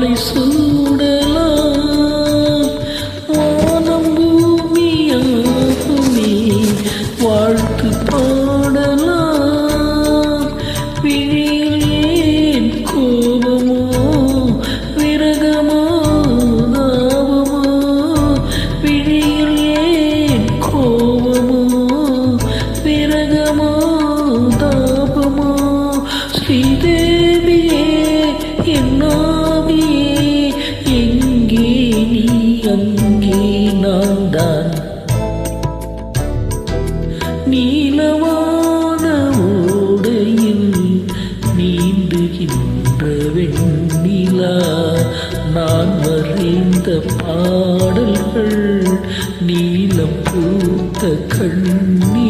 வாடை சூடலாம் வானம் பூமியாகுமே வாழ்த்து பாடலாம் விழியில் ஏன் கோபமோ விரகமோ தாபமோ விழியில் ஏன் கோபமோ விரகமோ தாபமோ ஸ்ரீதேவியே என்னாவியே எங்கே நீ அங்கே நான் தான் நீலவான ஓடையில் நீந்துகின்ற வெண்ணிலா நான் வரைந்த பாடல்கள் நீலம் பூத்த கண்ணி